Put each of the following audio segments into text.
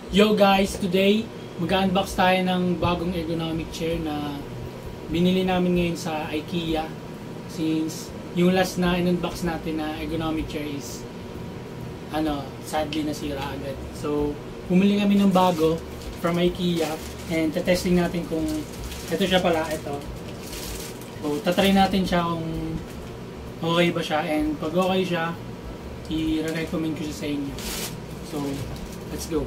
Yo guys, today mag-unbox tayo ng bagong ergonomic chair na binili namin ngayon sa IKEA. Since yung last na in-unbox natin na ergonomic chair is sadly nasira agad. So, bumili kami ng bago from IKEA and testing natin kung ito siya pala, ito. So, tatry natin siya kung okay ba siya, and pag okay siya, i-recommend ko siya sa inyo. So, let's go.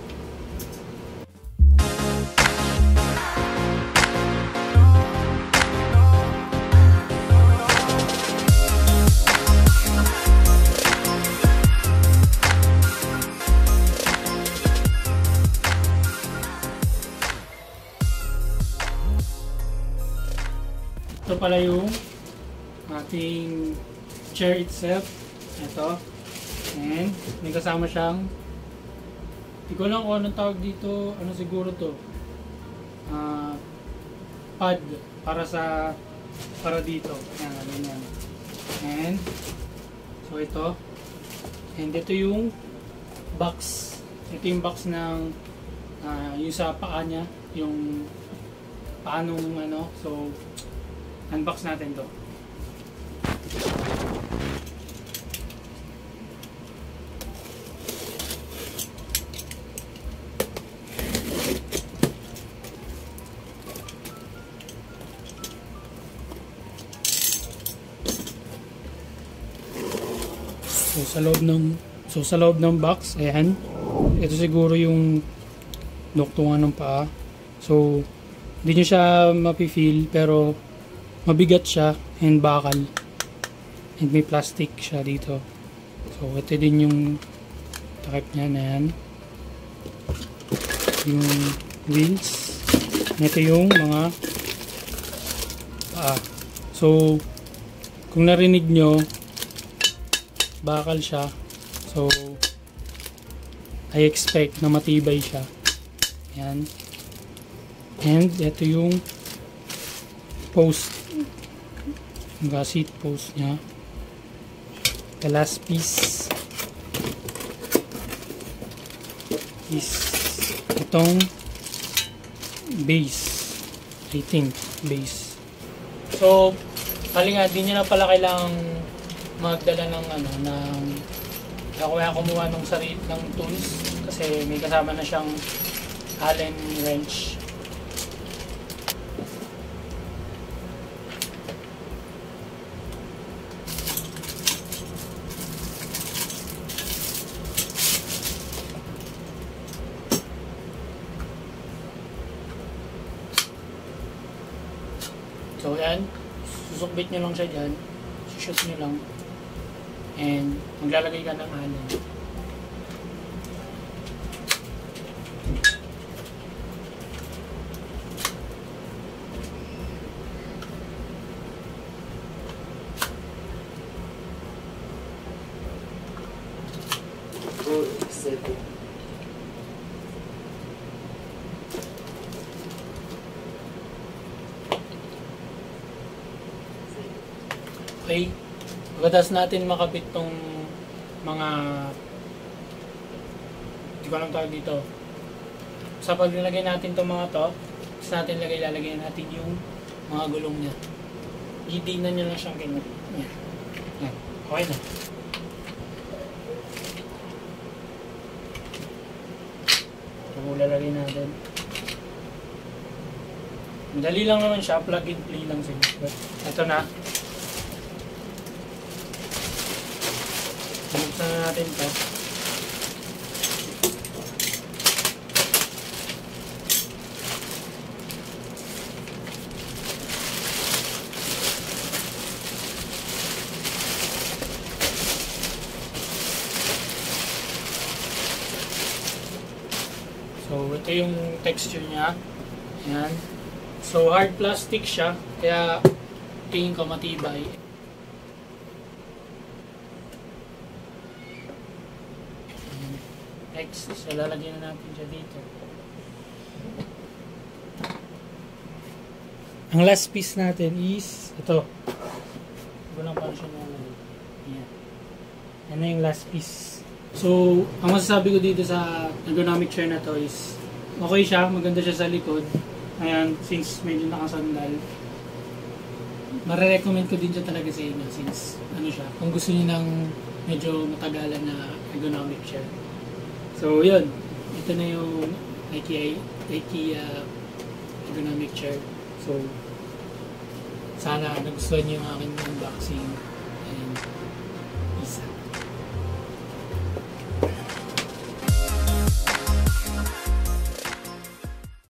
Ito pala yung ating chair itself. Ito. And may kasama siyang, hindi ko lang kung anong tawag dito, ano siguro to, pad para dito. Yan, ganyan. And so ito. And ito yung box. Ito yung box ng yung sa paa niya, yung paanong so unbox natin to. So sa loob ng box, ayan. Ito siguro yung duktungan ng paa. So hindi nyo siya mapi-feel, pero mabigat siya and bakal. And may plastic siya dito. So ito din yung takip niya na yan. Yung wheels. Ito yung mga paa. So kung narinig nyo, bakal siya. So I expect na matibay siya. Yan. And ito yung post, yung seat post nya. The last piece is itong base, I think base. So hali nga, di nyo na pala kailangang magdala ng kaya kumuha ng sarili ng tools kasi may kasama na siyang Allen wrench. So yan, susukbit nyo lang siya dyan, shoot nyo lang, and maglalagay ka ng Allen. Okay, pagkatapos natin makabit tong mga, hindi ko alam tawag dito, sa pag nilagay natin tong mga to, tapos natin lalagay natin yung mga gulong niya. Idignan nyo lang siyang ganyan. Yan. Okay na. Ito lalagay natin. Madali lang naman siya, plug and play lang siya. Ito na. Buksan na natin ito. So ito yung texture niya. Ayan. So hard plastic siya, kaya tingin ko matibay. Next, so lalagyan na natin siya dito. Ang last piece natin is ito. Ito lang paano siya nalagay. Yan. Yan na yung last piece. So, ang masasabi ko dito sa ergonomic chair na to is okay siya, maganda siya sa likod. Ayan, since medyo nakasandal, marirecommend ko din siya talaga sa inyo since ano siya, kung gusto niyo ng medyo matagalan na ergonomic chair. So, yun. Ito na yung IKEA ergonomic chair. So, sana nagustuhan niyo yung aking unboxing.